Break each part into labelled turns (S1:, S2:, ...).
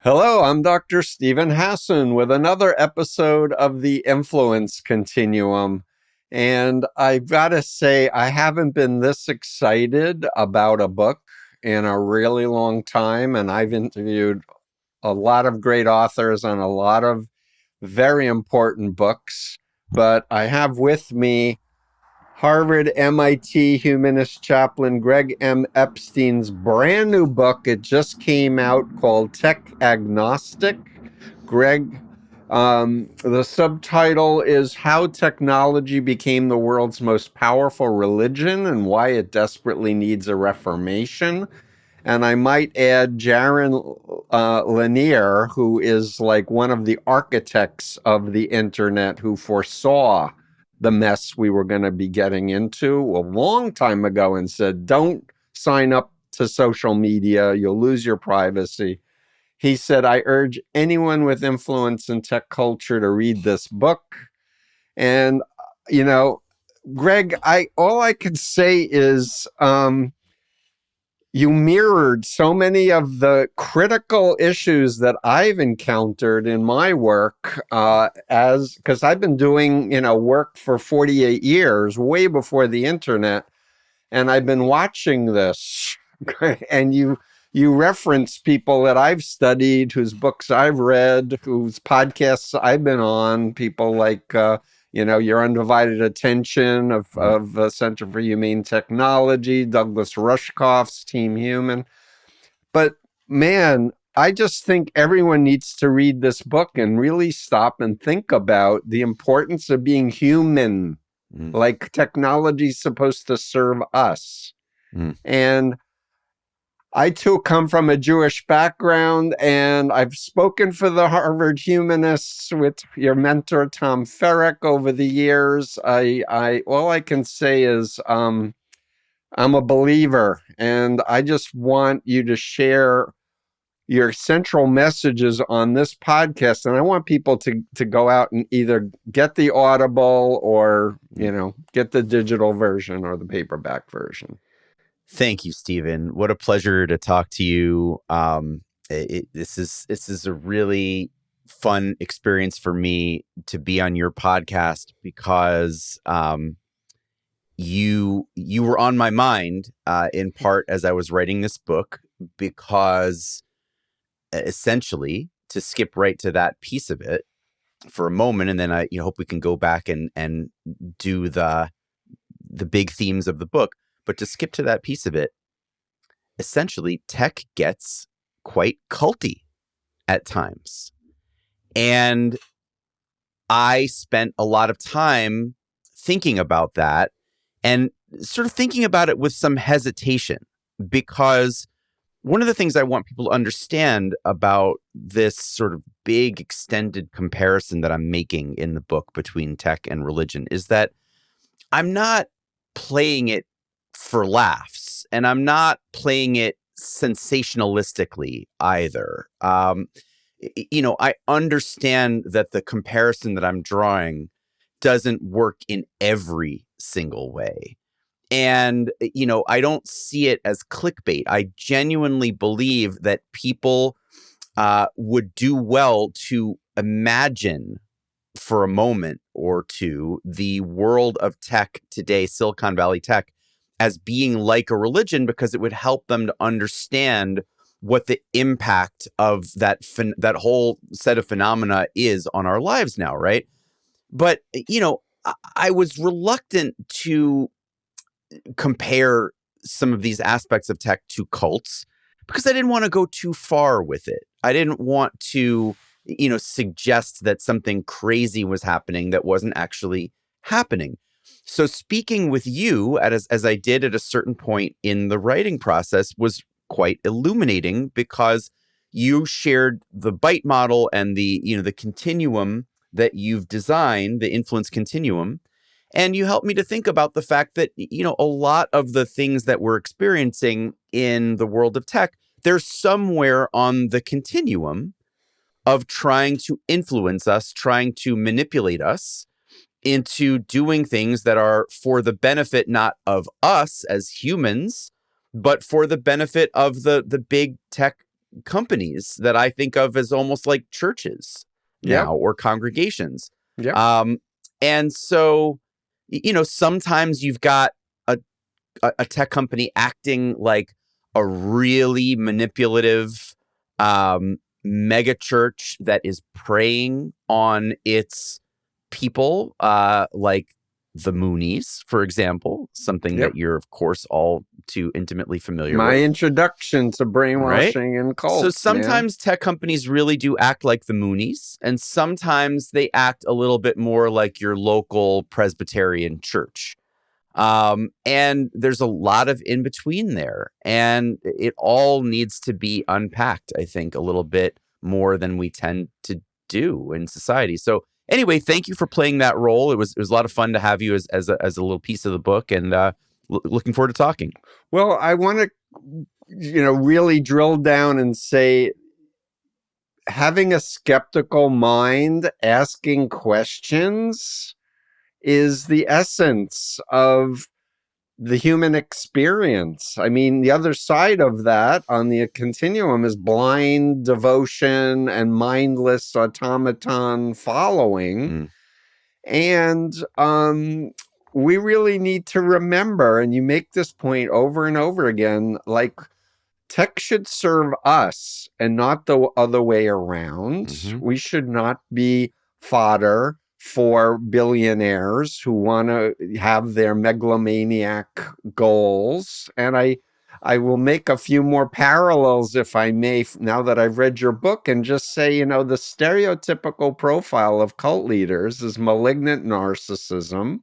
S1: Hello, I'm Dr. Stephen Hassan with another episode of the Influence Continuum. And I've got to say, I haven't been this excited about a book in a really long time. And I've interviewed a lot of great authors on a lot of very important books. But I have with me Harvard, MIT Humanist Chaplain Greg M. Epstein's brand new book. It just came out called Agnostic. Greg, the subtitle is How Technology Became the World's Most Powerful Religion and Why It Desperately Needs a Reformation. And I might add Jaron Lanier, who is like one of the architects of the internet, who foresaw the mess we were going to be getting into a long time ago and said, don't sign up to social media, you'll lose your privacy. He said, I urge anyone with influence in tech culture to read this book. And, you know, Greg, all I could say is, you mirrored so many of the critical issues that I've encountered in my work, because I've been doing, work for 48 years, way before the internet, and I've been watching this. And you reference people that I've studied, whose books I've read, whose podcasts I've been on, people like Your Undivided Attention of Center for Humane Technology, Douglas Rushkoff's Team Human. But man, I just think everyone needs to read this book and really stop and think about the importance of being human. Like technology is supposed to serve us. And I too come from a Jewish background, and I've spoken for the Harvard Humanists with your mentor Tom Ferrick over the years. I all I can say is I'm a believer, and I just want you to share your central messages on this podcast. And I want people to go out and either get the Audible or get the digital version or the paperback version.
S2: Thank you, Stephen. What a pleasure to talk to you. This is a really fun experience for me to be on your podcast because you were on my mind in part as I was writing this book, because essentially, to skip right to that piece of it for a moment, and then I hope we can go back and do the big themes of the book. But to skip to that piece of it, essentially, tech gets quite culty at times. And I spent a lot of time thinking about that and sort of thinking about it with some hesitation, because one of the things I want people to understand about this sort of big extended comparison that I'm making in the book between tech and religion is that I'm not playing it for laughs, and I'm not playing it sensationalistically either. I understand that the comparison that I'm drawing doesn't work in every single way. And, I don't see it as clickbait. I genuinely believe that people would do well to imagine for a moment or two the world of tech today, Silicon Valley tech, as being like a religion, because it would help them to understand what the impact of that whole set of phenomena is on our lives now, right? But, I was reluctant to compare some of these aspects of tech to cults because I didn't want to go too far with it. I didn't want to, suggest that something crazy was happening that wasn't actually happening. So speaking with you as I did at a certain point in the writing process was quite illuminating, because you shared the byte model and the continuum that you've designed, the influence continuum. And you helped me to think about the fact that, a lot of the things that we're experiencing in the world of tech, they're somewhere on the continuum of trying to influence us, trying to manipulate us into doing things that are for the benefit not of us as humans, but for the benefit of the big tech companies that I think of as almost like churches
S1: Yep.
S2: now, or congregations.
S1: Yep.
S2: And so, sometimes you've got a tech company acting like a really manipulative mega church that is preying on its people, like the Moonies, for example, something
S1: Yep.
S2: that you're, of course, all too intimately familiar
S1: My
S2: with.
S1: introduction to brainwashing and cults.
S2: So sometimes tech companies really do act like the Moonies, and sometimes they act a little bit more like your local Presbyterian church. And there's a lot of in between there, and it all needs to be unpacked, I think, a little bit more than we tend to do in society. So anyway, thank you for playing that role. It was a lot of fun to have you as a little piece of the book, and looking forward to talking.
S1: Well, I want to, really drill down and say, having a skeptical mind, asking questions, is the essence of the human experience. I mean, the other side of that on the continuum is blind devotion and mindless automaton following. And we really need to remember, and you make this point over and over again, like, tech should serve us and not the other way around.
S2: Mhm.
S1: We should not be fodder for billionaires who want to have their megalomaniac goals. And I will make a few more parallels, if I may, now that I've read your book, and just say, the stereotypical profile of cult leaders is malignant narcissism.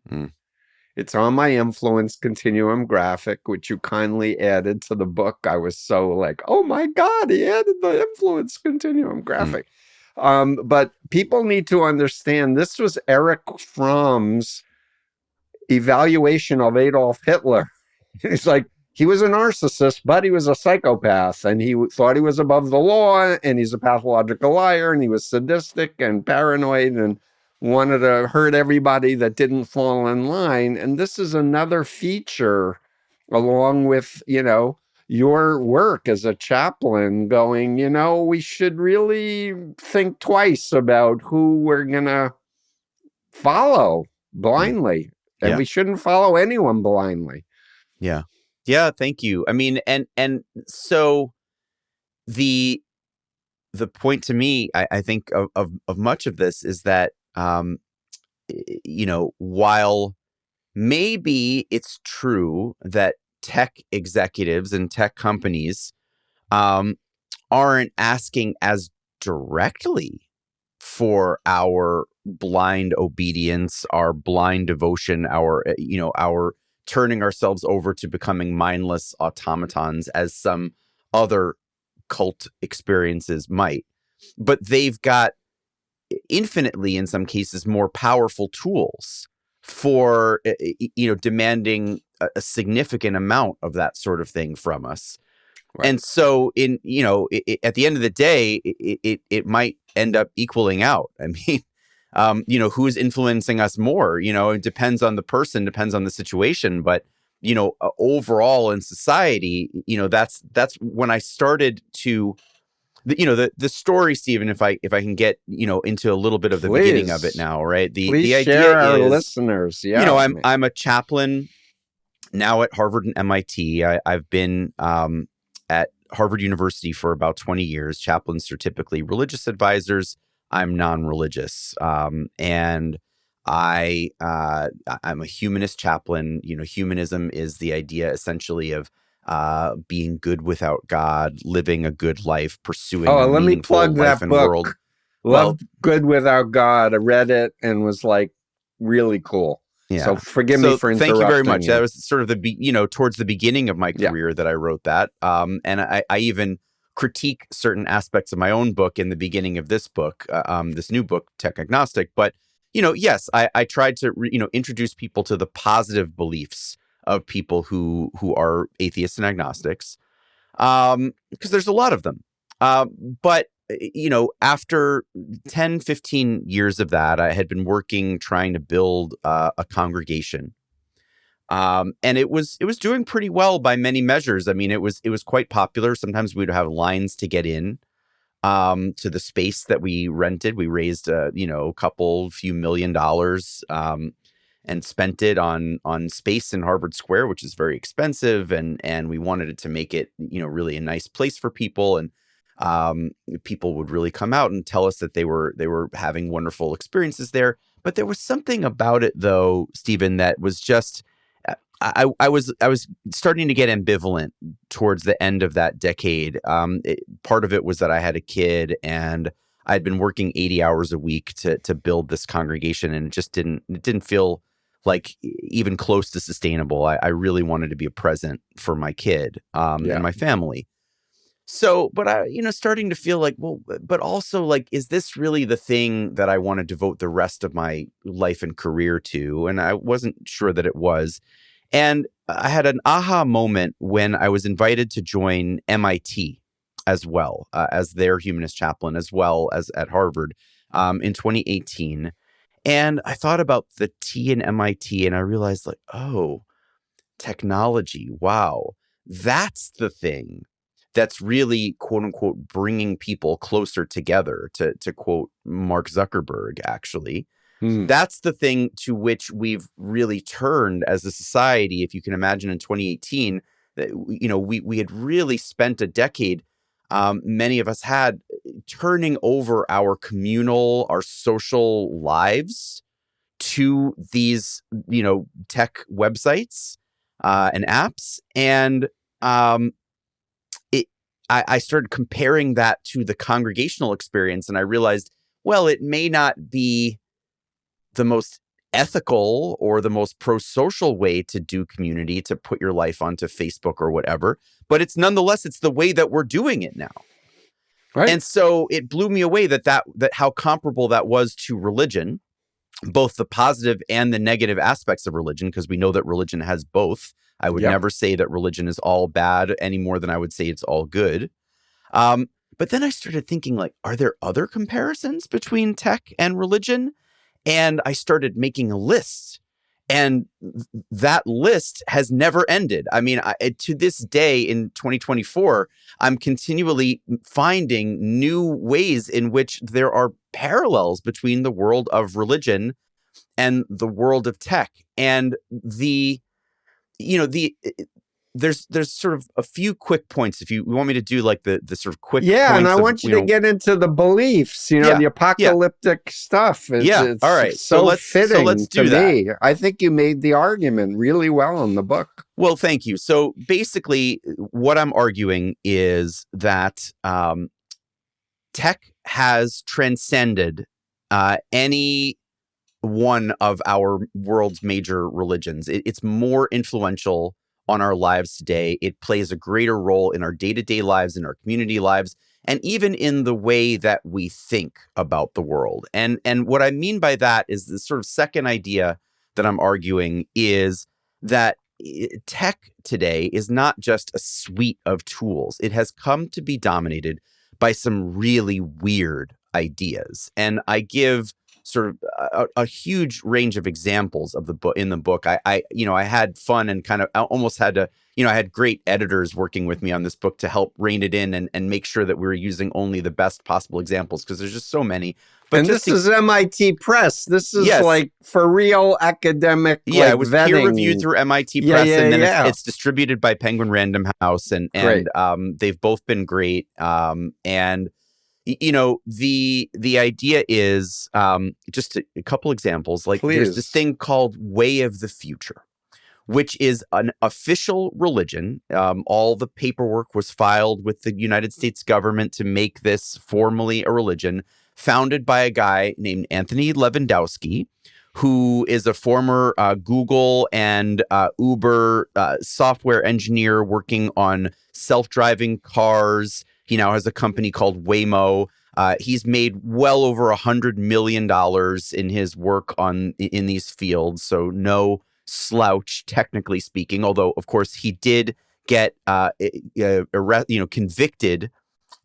S1: It's on my influence continuum graphic, which you kindly added to the book. I was so like, oh my God, he added the influence continuum graphic. But people need to understand this was Eric Fromm's evaluation of Adolf Hitler. He's like, he was a narcissist, but he was a psychopath, and he thought he was above the law, and he's a pathological liar, and he was sadistic and paranoid and wanted to hurt everybody that didn't fall in line. And this is another feature, along with, your work as a chaplain, going, we should really think twice about who we're going to follow blindly. And we shouldn't follow anyone blindly.
S2: Yeah. Yeah, thank you. I mean, and so the point to me, I think of much of this is that while maybe it's true that tech executives and tech companies aren't asking as directly for our blind obedience, our blind devotion, our turning ourselves over to becoming mindless automatons as some other cult experiences might. But they've got infinitely, in some cases, more powerful tools for, demanding a significant amount of that sort of thing from us. Right. And so at the end of the day, it might end up equaling out. I mean, who's influencing us more? It depends on the person, depends on the situation. But, overall in society, that's when I started to, the story, Stephen, if I can get, into a little bit of the beginning of it now, right? The idea
S1: share our
S2: is,
S1: listeners. Yeah.
S2: I'm a chaplain now at Harvard and MIT. I've been at Harvard University for about 20 years. Chaplains are typically religious advisors. I'm non-religious, and I'm a humanist chaplain. Humanism is the idea essentially of being good without God, living a good life, pursuing a
S1: let me
S2: meaningful
S1: plug
S2: life
S1: that
S2: and
S1: book.
S2: world.
S1: Love Good Without God. I read it and was like, really cool.
S2: Yeah.
S1: So forgive me for interrupting.
S2: Thank you very much. That was sort of towards the beginning of my career that I wrote that. And I even critique certain aspects of my own book in the beginning of this book, this new book, Tech Agnostic. But, yes, I tried to, introduce people to the positive beliefs of people who are atheists and agnostics, because there's a lot of them. But after 10, 15 years of that, I had been working, trying to build a congregation. And it was doing pretty well by many measures. I mean, it was quite popular. Sometimes we'd have lines to get in to the space that we rented. We raised a few $1 million and spent it on space in Harvard Square, which is very expensive, and we wanted it to make it really a nice place for people, and people would really come out and tell us that they were having wonderful experiences there. But there was something about it, though, Stephen, that was just I was starting to get ambivalent towards the end of that decade. Part of it was that I had a kid, and I'd been working 80 hours a week to build this congregation, and it didn't feel like even close to sustainable. I really wanted to be a present for my kid and my family. So, but I, starting to feel like, well, but also like, is this really the thing that I want to devote the rest of my life and career to? And I wasn't sure that it was. And I had an aha moment when I was invited to join MIT as well, as their humanist chaplain, as well as at Harvard in 2018. And I thought about the T in MIT, and I realized, like, oh, technology. Wow, that's the thing that's really, quote unquote, bringing people closer together, to quote Mark Zuckerberg, actually. That's the thing to which we've really turned as a society. If you can imagine in 2018, that, we had really spent a decade, many of us had, turning over our communal, our social lives to these, tech websites and apps. And I started comparing that to the congregational experience, and I realized, well, it may not be the most ethical or the most pro-social way to do community, to put your life onto Facebook or whatever, but it's the way that we're doing it now. Right. And so it blew me away that how comparable that was to religion, both the positive and the negative aspects of religion, because we know that religion has both. I would never say that religion is all bad any more than I would say it's all good. But then I started thinking, like, are there other comparisons between tech and religion? And I started making a list. And that list has never ended. I mean, to this day in 2024, I'm continually finding new ways in which there are parallels between the world of religion and the world of tech. And there's sort of a few quick points. If you want me to do like the sort of quick points,
S1: and I want you to get into the beliefs, the apocalyptic stuff. It's
S2: all right.
S1: So let's do that. I think you made the argument really well in the book.
S2: Well, thank you. So basically, what I'm arguing is that tech has transcended any one of our world's major religions. It's more influential on our lives today. It plays a greater role in our day-to-day lives, in our community lives, and even in the way that we think about the world. And what I mean by that is the sort of second idea that I'm arguing is that tech today is not just a suite of tools. It has come to be dominated by some really weird ideas. And I give sort of a huge range of examples of the book in the book. I had fun and kind of almost had to, I had great editors working with me on this book to help rein it in and make sure that we were using only the best possible examples, because there's just so many. But
S1: this is MIT Press. This is like for real academic.
S2: Yeah, it was peer reviewed through MIT Press, and then it's distributed by Penguin Random House, and they've both been great. And the idea is just a couple examples. Like, there's this thing called Way of the Future, which is an official religion. All the paperwork was filed with the United States government to make this formally a religion, founded by a guy named Anthony Lewandowski, who is a former Google and Uber software engineer working on self-driving cars. He now has a company called Waymo. He's made well over $100 million in his work in these fields, so no slouch, technically speaking. Although, of course, he did get convicted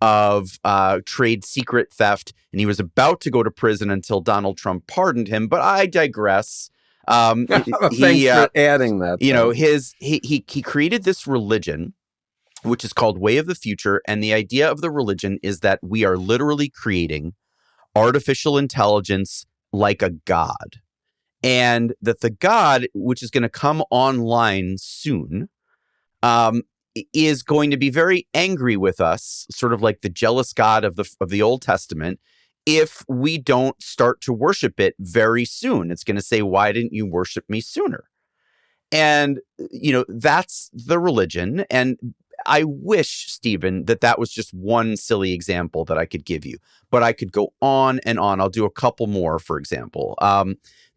S2: of trade secret theft, and he was about to go to prison until Donald Trump pardoned him. But I digress.
S1: Thanks for adding that.
S2: He created this religion, which is called Way of the Future. And the idea of the religion is that we are literally creating artificial intelligence like a god. And that the god, which is going to come online soon, is going to be very angry with us, sort of like the jealous God of the Old Testament, if we don't start to worship it very soon. It's going to say, why didn't you worship me sooner? And, that's the religion. And I wish, Stephen, that was just one silly example that I could give you, but I could go on and on. I'll do a couple more, for example.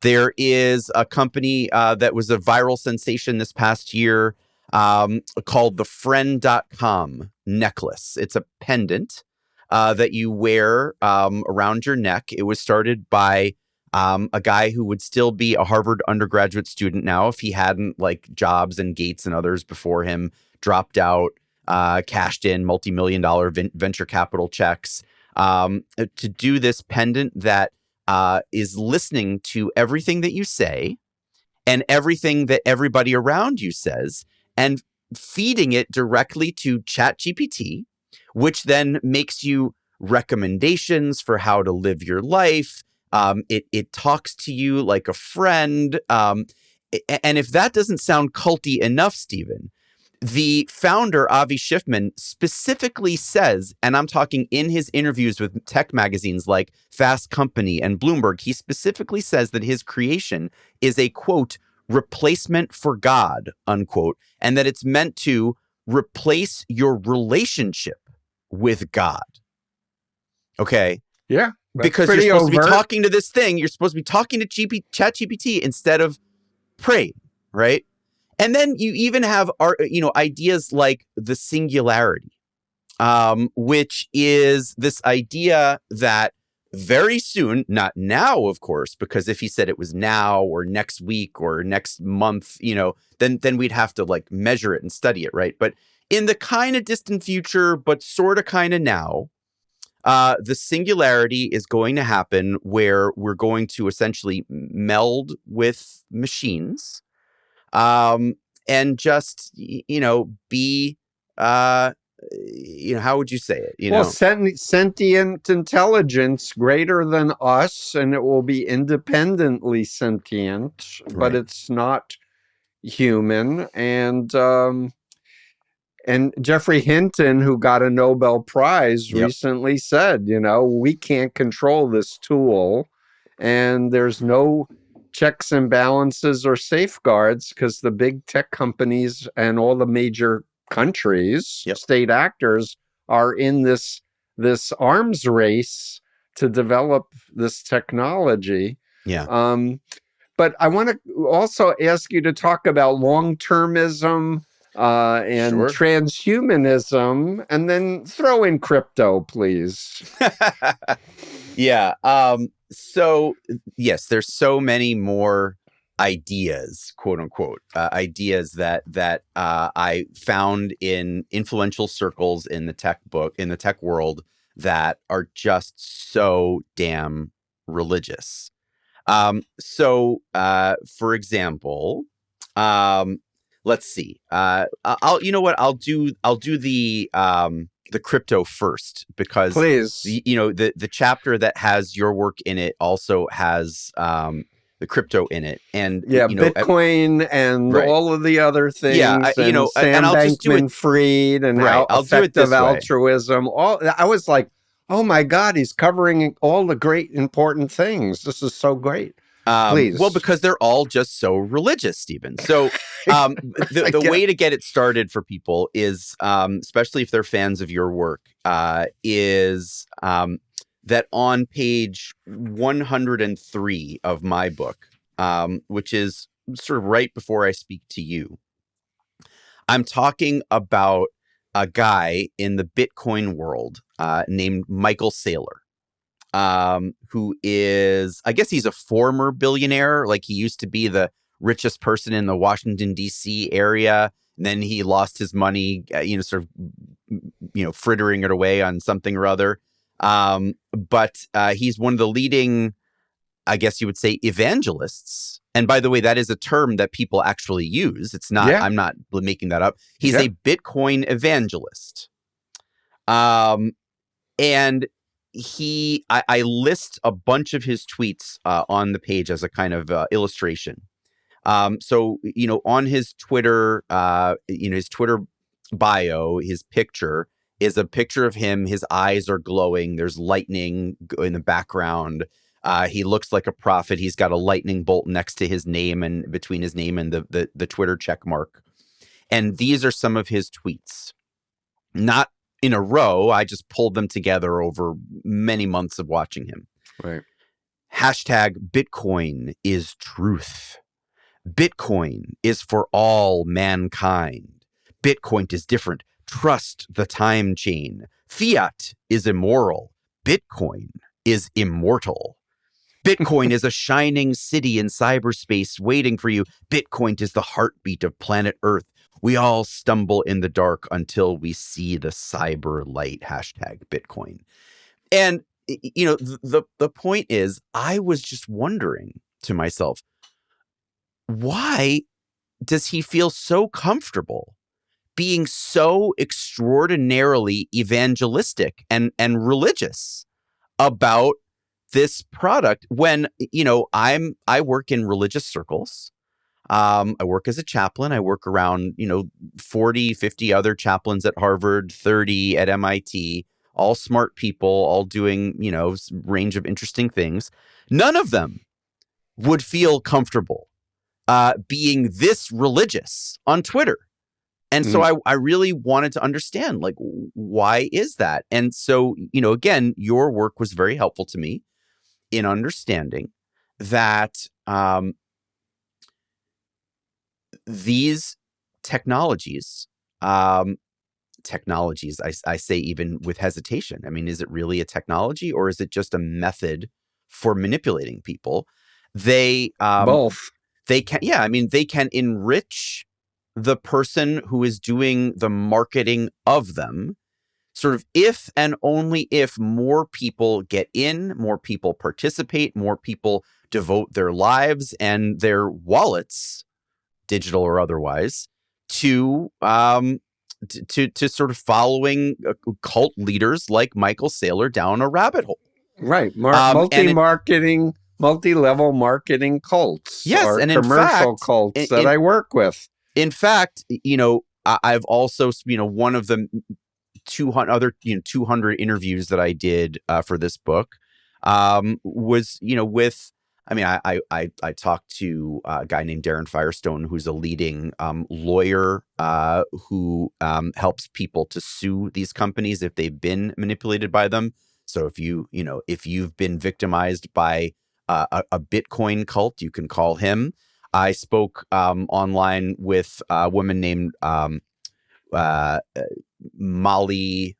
S2: There is a company that was a viral sensation this past year called the friend.com necklace. It's a pendant that you wear around your neck. It was started by a guy who would still be a Harvard undergraduate student now if he hadn't, like, Jobs and Gates and others before him, dropped out, cashed in multi-million-dollar venture capital checks to do this pendant that is listening to everything that you say and everything that everybody around you says and feeding it directly to ChatGPT, which then makes you recommendations for how to live your life. It talks to you like a friend. And if that doesn't sound culty enough, Stephen, the founder, Avi Schiffman, specifically says, and I'm talking in his interviews with tech magazines like Fast Company and Bloomberg, he specifically says that his creation is a, quote, replacement for God, unquote, and that it's meant to replace your relationship with God. Okay?
S1: Yeah.
S2: Because you're supposed to be talking to this thing. You're supposed to be talking to ChatGPT instead of praying, right? And then you even have ideas like the singularity, which is this idea that very soon, not now, of course, because if he said it was now or next week or next month, then we'd have to, like, measure it and study it, right? But in the kind of distant future, but sort of kind of now, the singularity is going to happen where we're going to essentially meld with machines. And just, be, how would you say it?
S1: Well, sentient intelligence greater than us, and it will be independently sentient, but it's not human. And Jeffrey Hinton, who got a Nobel Prize recently, said, we can't control this tool, and there's no checks and balances or safeguards because the big tech companies and all the major countries, state actors, are in this arms race to develop this technology.
S2: Yeah.
S1: But I want to also ask you to talk about long-termism and transhumanism, and then throw in crypto, please.
S2: Yeah. So, yes, there's so many more ideas, quote unquote, ideas that I found in influential circles in the tech world that are just so damn religious. For example, let's see. I'll do the crypto first, because
S1: please,
S2: the chapter that has your work in it also has the crypto in it, and
S1: Bitcoin and all of the other things.
S2: Yeah,
S1: Sam Bankman-Fried and how effective altruism. I was like, oh my God, he's covering all the great important things. This is so great. Please.
S2: Well, because they're all just so religious, Stephen. So the way to get it started for people is, especially if they're fans of your work, is that on page 103 of my book, which is sort of right before I speak to you, I'm talking about a guy in the Bitcoin world named Michael Saylor. Who is, I guess he's a former billionaire. Like, he used to be the richest person in the Washington, D.C. area. And then he lost his money, frittering it away on something or other. But he's one of the leading, I guess you would say, evangelists And by the way, that is a term that people actually use. It's not,
S1: Yeah.
S2: I'm not making that up. He's
S1: Yeah.
S2: a Bitcoin evangelist. And I list a bunch of his tweets on the page as a kind of illustration. So, on his Twitter, his Twitter bio, his picture is a picture of him. His eyes are glowing. There's lightning in the background. He looks like a prophet. He's got a lightning bolt next to his name and between his name and the Twitter check mark. And these are some of his tweets. Not in a row. I just pulled them together over many months of watching him.
S1: Right.
S2: Hashtag Bitcoin is truth. Bitcoin is for all mankind. Bitcoin is different. Trust the time chain. Fiat is immoral. Bitcoin is immortal. Bitcoin is a shining city in cyberspace waiting for you. Bitcoin is the heartbeat of planet Earth. We all stumble in the dark until we see the cyber light. Hashtag Bitcoin. And, the point is, I was just wondering to myself, why does he feel so comfortable being so extraordinarily evangelistic and religious about this product when, I work in religious circles. I work as a chaplain. I work around, 40, 50 other chaplains at Harvard, 30 at MIT, all smart people, all doing, range of interesting things. None of them would feel comfortable being this religious on Twitter. And so I really wanted to understand, like, why is that? And so, again, your work was very helpful to me in understanding that these technologies, I say even with hesitation. I mean, is it really a technology or is it just a method for manipulating people? They
S1: both.
S2: They can, they can enrich the person who is doing the marketing of them, sort of if and only if more people get in, more people participate, more people devote their lives and their wallets, digital or otherwise, to sort of following cult leaders like Michael Saylor down a rabbit hole.
S1: Right. Multi-marketing, multi-level marketing cults,
S2: yes,
S1: or
S2: and
S1: commercial cults that I work with.
S2: In fact, I've also, one of the 200 interviews that I did for this book was, with, I talked to a guy named Darren Firestone, who's a leading lawyer who helps people to sue these companies if they've been manipulated by them. So if you've been victimized by a Bitcoin cult, you can call him. I spoke online with a woman named Molly.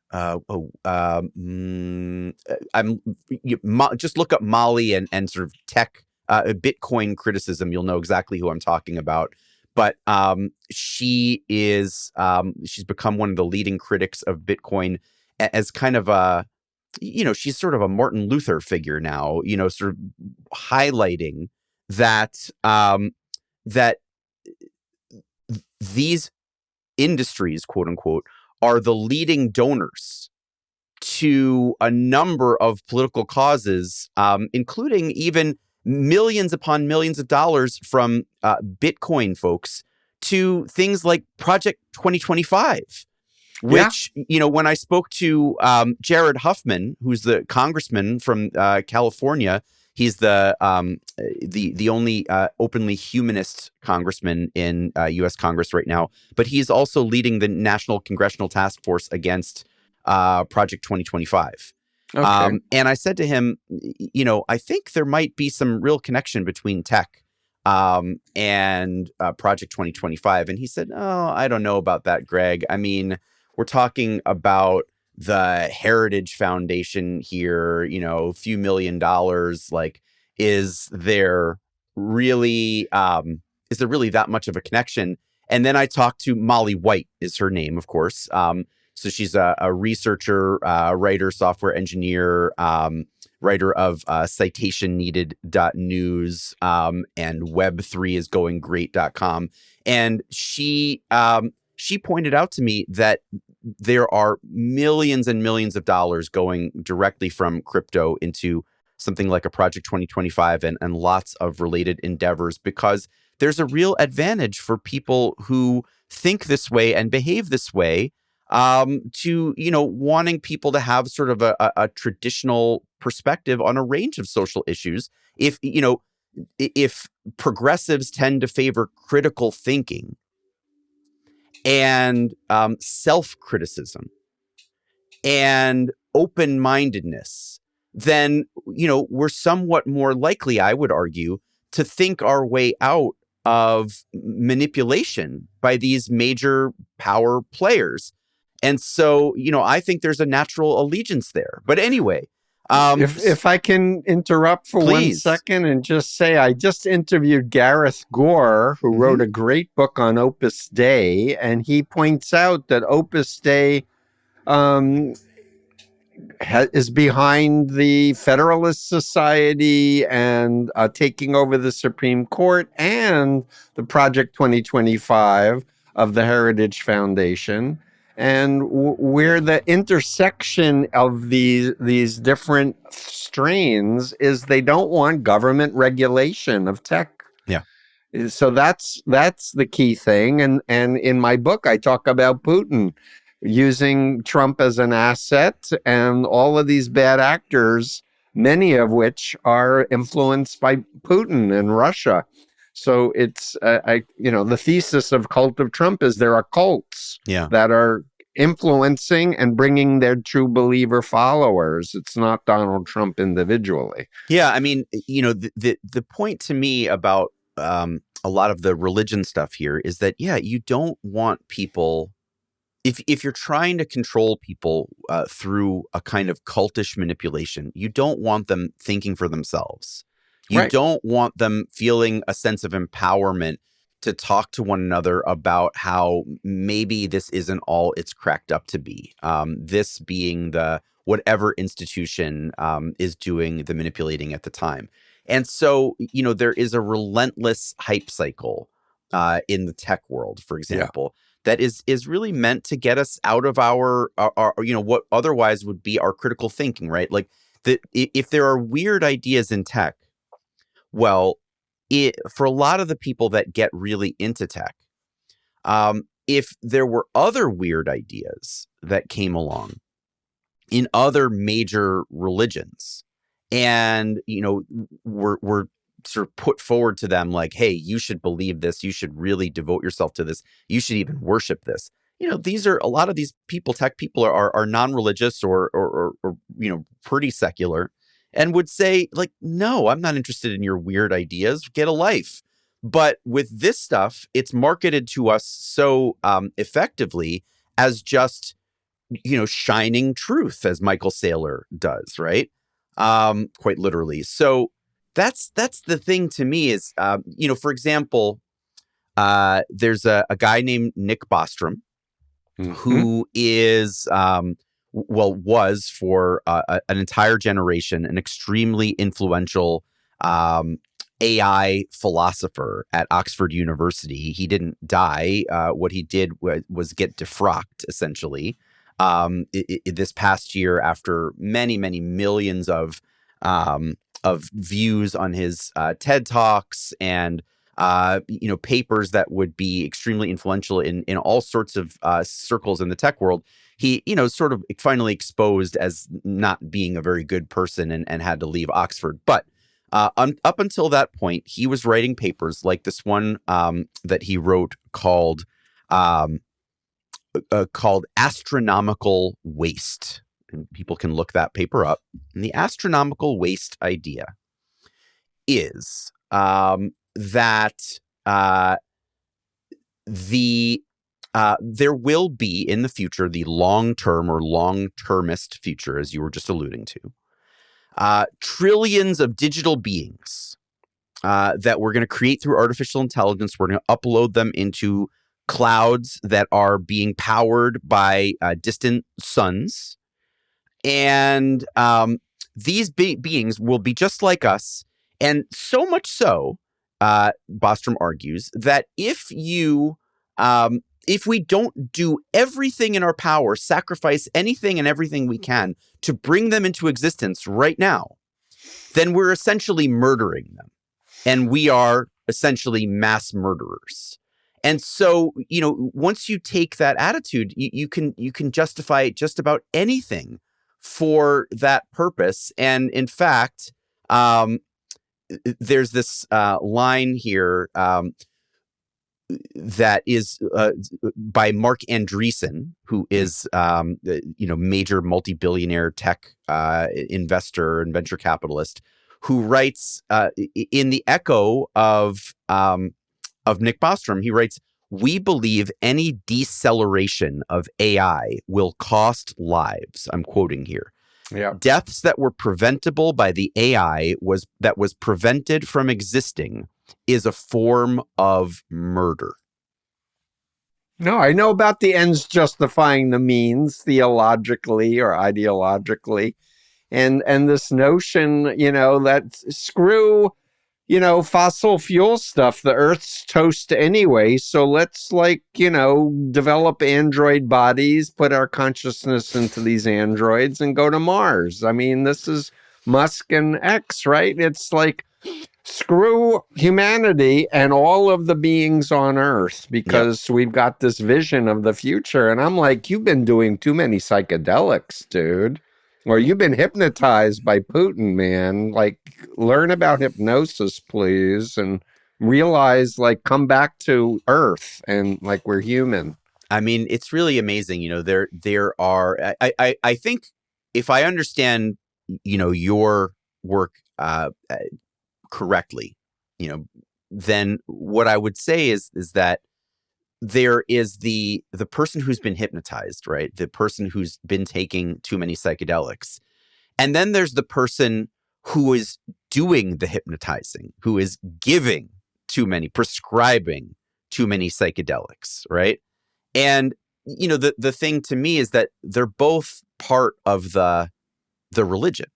S2: Just look up Molly and sort of tech Bitcoin criticism. You'll know exactly who I'm talking about. But she's become one of the leading critics of Bitcoin as kind of a, she's sort of a Martin Luther figure now, sort of highlighting that that these industries, quote unquote, are the leading donors to a number of political causes, including even millions upon millions of dollars from Bitcoin folks to things like Project 2025. Which, when I spoke to Jared Huffman, who's the congressman from California, he's the only openly humanist congressman in U.S. Congress right now. But he's also leading the National Congressional Task Force against Project 2025.
S1: Okay.
S2: And I said to him, I think there might be some real connection between tech and Project 2025. And he said, oh, I don't know about that, Greg. I mean, we're talking about the Heritage Foundation here, a few $1 million. Like, is there really that much of a connection? And then I talked to Molly White, is her name, of course. So she's a researcher, writer, software engineer, writer of citation needed.news, and web3 is going great.com. And she pointed out to me that there are millions and millions of dollars going directly from crypto into something like a Project 2025 and lots of related endeavors, because there's a real advantage for people who think this way and behave this way, to, wanting people to have sort of a traditional perspective on a range of social issues. If progressives tend to favor critical thinking and self-criticism and open-mindedness, then, we're somewhat more likely, I would argue, to think our way out of manipulation by these major power players. And so, I think there's a natural allegiance there. But anyway,
S1: if I can interrupt for
S2: please.
S1: 1 second and just say, I just interviewed Gareth Gore, who wrote a great book on Opus Dei, and he points out that Opus Dei is behind the Federalist Society and taking over the Supreme Court and the Project 2025 of the Heritage Foundation. And where the intersection of these different strains is, they don't want government regulation of tech.
S2: Yeah.
S1: So that's the key thing. And in my book, I talk about Putin using Trump as an asset, and all of these bad actors, many of which are influenced by Putin and Russia. So it's, the thesis of Cult of Trump is there are cults that are influencing and bringing their true believer followers. It's not Donald Trump individually.
S2: Yeah, I mean, the point to me about a lot of the religion stuff here is that, you don't want people, if you're trying to control people through a kind of cultish manipulation, you don't want them thinking for themselves. You don't want them feeling a sense of empowerment to talk to one another about how maybe this isn't all it's cracked up to be. This being the whatever institution is doing the manipulating at the time. And so, there is a relentless hype cycle in the tech world, for example, that is really meant to get us out of our what otherwise would be our critical thinking, right? Like, if there are weird ideas in tech, well, for a lot of the people that get really into tech, if there were other weird ideas that came along in other major religions, and were sort of put forward to them like, hey, you should believe this, you should really devote yourself to this, you should even worship this. These are, a lot of these people, tech people, are non-religious or pretty secular, and would say like, no, I'm not interested in your weird ideas, get a life. But with this stuff, it's marketed to us so effectively as just, shining truth, as Michael Saylor does, right? Quite literally. So that's the thing to me is, for example, there's a guy named Nick Bostrom, who is, was for an entire generation, an extremely influential AI philosopher at Oxford University. He didn't die. What he did was get defrocked, essentially, this past year, after many, many millions of views on his TED Talks and papers that would be extremely influential in all sorts of circles in the tech world. He, sort of finally exposed as not being a very good person and had to leave Oxford. But up until that point, he was writing papers like this one that he wrote called Astronomical Waste. And people can look that paper up. And the astronomical waste idea is that there will be in the future, the long-term or long-termist future, as you were just alluding to, trillions of digital beings that we're going to create through artificial intelligence. We're going to upload them into clouds that are being powered by distant suns. And these beings will be just like us. And so much so, Bostrom argues, that if we don't do everything in our power, sacrifice anything and everything we can to bring them into existence right now, then we're essentially murdering them. And we are essentially mass murderers. And so, once you take that attitude, you can justify just about anything for that purpose. And in fact, there's this line here that is by Mark Andreessen, who is major multi-billionaire tech investor and venture capitalist, who writes in the echo of Nick Bostrom. He writes, "We believe any deceleration of AI will cost lives." I'm quoting here.
S1: Yeah.
S2: Deaths that were preventable by the AI was prevented from existing is a form of murder.
S1: No, I know about the ends justifying the means theologically or ideologically. And this notion, that screw, fossil fuel stuff, the Earth's toast anyway. So let's develop android bodies, put our consciousness into these androids and go to Mars. I mean, this is Musk and X, right? It's like, screw humanity and all of the beings on Earth because we've got this vision of the future. And I'm like, you've been doing too many psychedelics, dude. Or you've been hypnotized by Putin, man. Like, learn about hypnosis, please, and realize, come back to Earth and, we're human.
S2: I mean, it's really amazing. There are, I think if I understand, your work correctly, then what I would say is that there is the person who's been hypnotized, right? The person who's been taking too many psychedelics. And then there's the person who is doing the hypnotizing, who is prescribing too many psychedelics, right? And, the thing to me is that they're both part of the religion,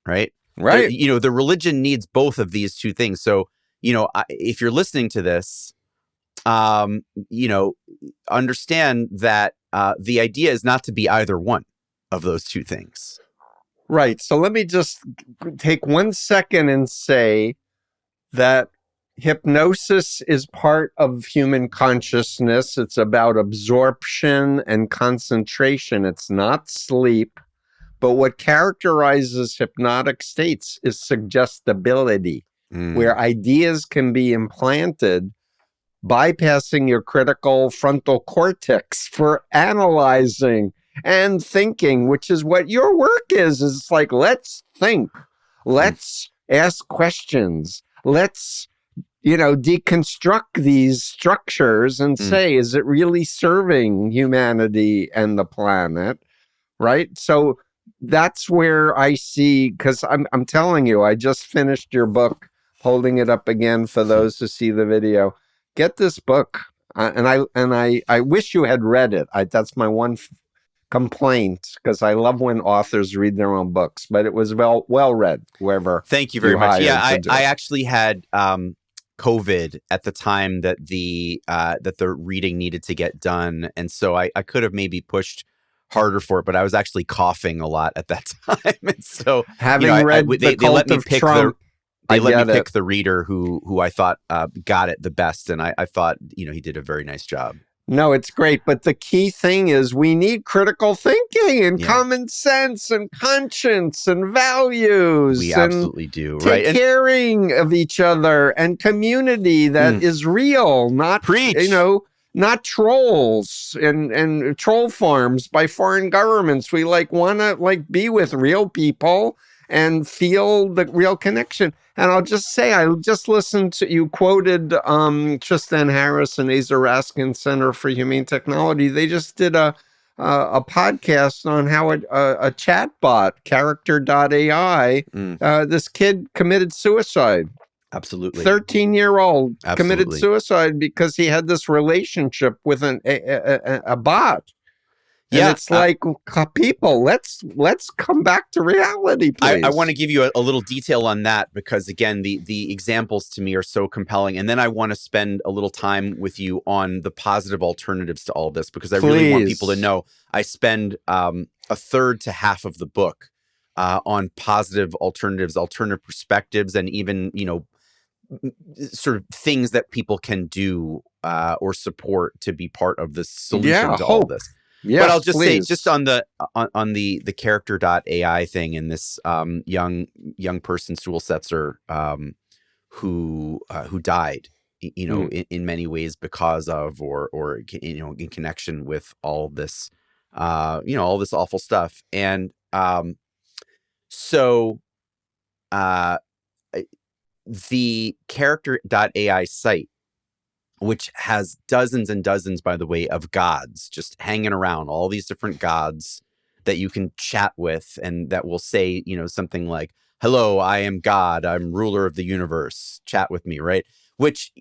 S2: right?
S1: Right.
S2: The religion needs both of these two things. So, if you're listening to this, understand that the idea is not to be either one of those two things.
S1: Right. So let me just take 1 second and say that hypnosis is part of human consciousness. It's about absorption and concentration. It's not sleep. But what characterizes hypnotic states is suggestibility, where ideas can be implanted bypassing your critical frontal cortex for analyzing and thinking, which is what your work is. It's like, let's think, let's ask questions, let's, deconstruct these structures and say, is it really serving humanity and the planet? Right? So that's where I see, because I'm telling you, I just finished your book, holding it up again for those who see the video. Get this book, and I wish you had read it. That's my one complaint, because I love when authors read their own books. But it was well read. Whoever.
S2: Thank you very much. Yeah, I actually had COVID at the time that the reading needed to get done, and so I could have maybe pushed harder for it, but I was actually coughing a lot at that time, and so
S1: having read
S2: they let me pick
S1: Trump,
S2: They let me pick the reader who I thought got it the best, and I thought he did a very nice job.
S1: No, it's great, but the key thing is we need critical thinking and common sense and conscience and values.
S2: We absolutely do,
S1: right? Caring of each other and community that is real, not not trolls and troll farms by foreign governments. We want to be with real people and feel the real connection. And I'll just say, I just listened to, you quoted Tristan Harris and Asa Raskin Center for Humane Technology. They just did a podcast on how a chatbot, character.ai, this kid committed suicide.
S2: Absolutely.
S1: 13-year-old committed
S2: Absolutely.
S1: suicide because he had this relationship with a bot. And
S2: Yeah.
S1: it's like, people, let's come back to reality, please.
S2: I want to give you a little detail on that because, again, the examples to me are so compelling. And then I want to spend a little time with you on the positive alternatives to all this, because I really want people to know I spend a third to half of the book on positive alternatives, alternative perspectives, and even, sort of things that people can do or support to be part of the solution to all this.
S1: Yes,
S2: but I'll just say,
S1: please.
S2: just on the character.ai thing, and this young person, Sewell Setzer, who died, in many ways because of or in connection with all this, all this awful stuff, and so the character.ai site, which has dozens and dozens, by the way, of gods just hanging around, all these different gods that you can chat with, and that will say, something like, hello, I am God, I'm ruler of the universe, chat with me, right? Which,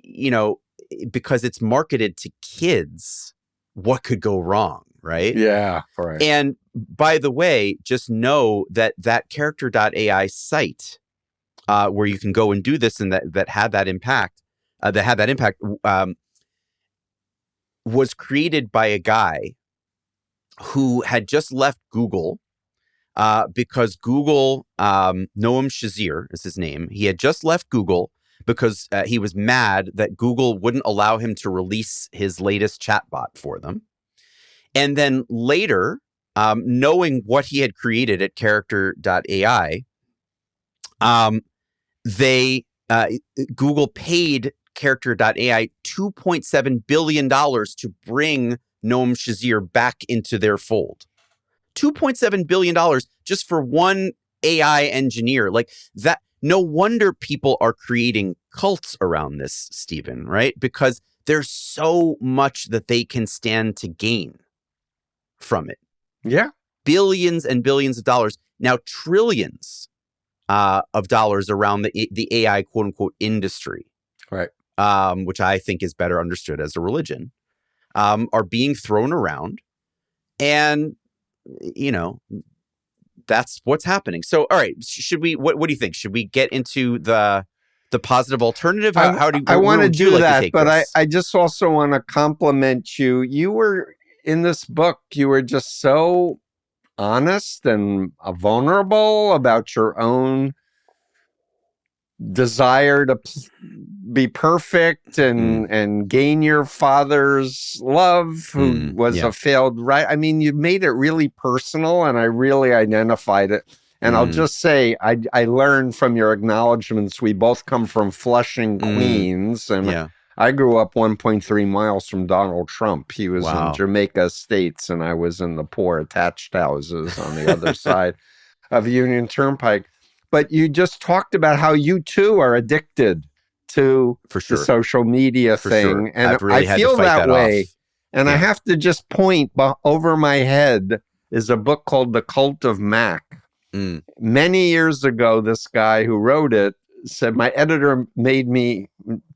S2: because it's marketed to kids, what could go wrong, right?
S1: Yeah, right.
S2: And by the way, just know that character.ai site, where you can go and do this, and that had that impact, was created by a guy who had just left Google, because Google, Noam Shazir is his name. He had just left Google because he was mad that Google wouldn't allow him to release his latest chatbot for them. And then later, knowing what he had created at character.ai, Google paid character.ai $2.7 billion to bring Noam Shazir back into their fold. $2.7 billion just for one AI engineer. Like that. No wonder people are creating cults around this, Stephen, right? Because there's so much that they can stand to gain from it.
S1: Yeah.
S2: Billions and billions of dollars. Now, trillions of dollars around the AI quote unquote industry,
S1: right?
S2: Which I think is better understood as a religion, are being thrown around, and that's what's happening. So, all right, should we? What do you think? Should we get into the positive alternative?
S1: I want to do that, but
S2: I
S1: just also want to compliment you. You were in this book. You were just so honest and vulnerable about your own desire to be perfect and gain your father's love, who was a failed I mean, you made it really personal, and I really identified it. And I'll just say, I learned from your acknowledgments, we both come from Flushing, Queens, and I grew up 1.3 miles from Donald Trump. He was in Jamaica Estates, and I was in the poor attached houses on the other side of Union Turnpike. But you just talked about how you too are addicted to the social media thing. And
S2: really
S1: I feel that way.
S2: Off.
S1: And I have to just point over my head is a book called The Cult of Mac. Many years ago, this guy who wrote it said, my editor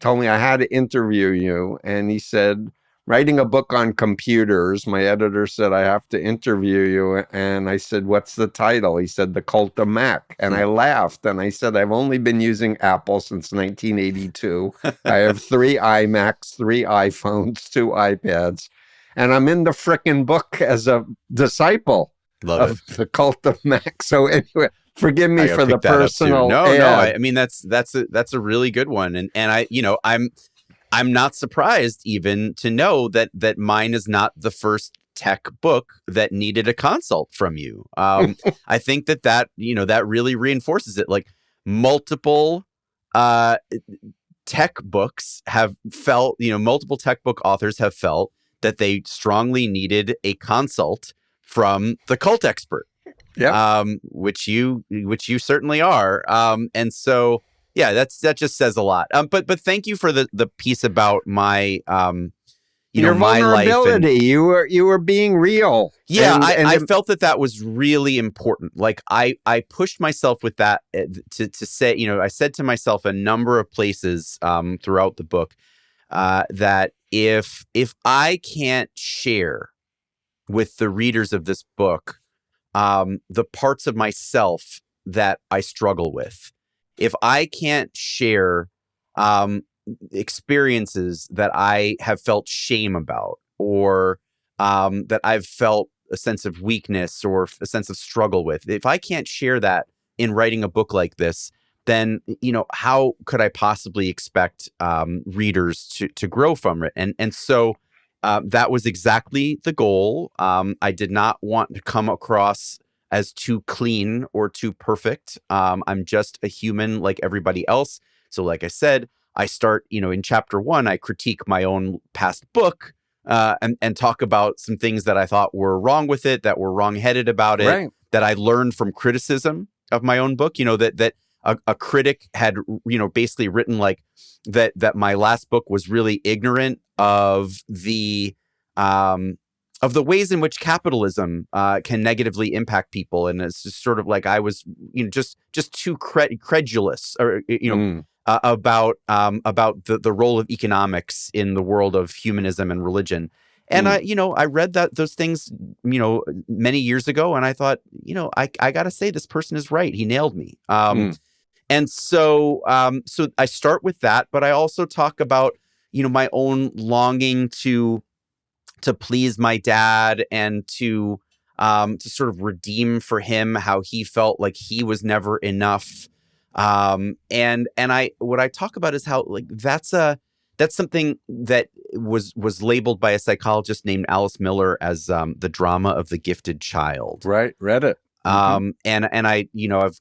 S1: told me I had to interview you. And he said, writing a book on computers, my editor said, I have to interview you. And I said, what's the title? He said, The Cult of Mac. And I laughed. And I said, I've only been using Apple since 1982. I have 3 iMacs, 3 iPhones, 2 iPads. And I'm in the frickin' book as a disciple of The Cult of Mac. So anyway, forgive me for the personal.
S2: No, I mean, that's a really good one. And I'm not surprised even to know that mine is not the first tech book that needed a consult from you. I think that really reinforces it. Like multiple tech books have felt, multiple tech book authors have felt that they strongly needed a consult from the cult expert.
S1: Yeah.
S2: Which you certainly are. And so, yeah, that just says a lot. But thank you for the piece about my,
S1: your
S2: my life.
S1: vulnerability. You were being real.
S2: Yeah, I felt that was really important. Like I pushed myself with that to say, I said to myself a number of places throughout the book that if I can't share with the readers of this book the parts of myself that I struggle with, if I can't share experiences that I have felt shame about, or that I've felt a sense of weakness or a sense of struggle with, if I can't share that in writing a book like this, then how could I possibly expect readers to grow from it? And so that was exactly the goal. I did not want to come across as too clean or too perfect. I'm just a human like everybody else. So like I said, I start, in chapter 1, I critique my own past book and talk about some things that I thought were wrong with it, that were wrong-headed about it,
S1: right.
S2: that I learned from criticism of my own book, that a critic had, basically written like that my last book was really ignorant of the ways in which capitalism can negatively impact people, and it's just sort of like I was, just too credulous, or about the role of economics in the world of humanism and religion. And I read those things, many years ago, and I thought, I got to say, this person is right. He nailed me. And so I start with that, but I also talk about, my own longing to please my dad, and to sort of redeem for him how he felt like he was never enough. And what I talk about is how, like, that's something that was labeled by a psychologist named Alice Miller as the drama of the gifted child.
S1: Right. Read it.
S2: And I,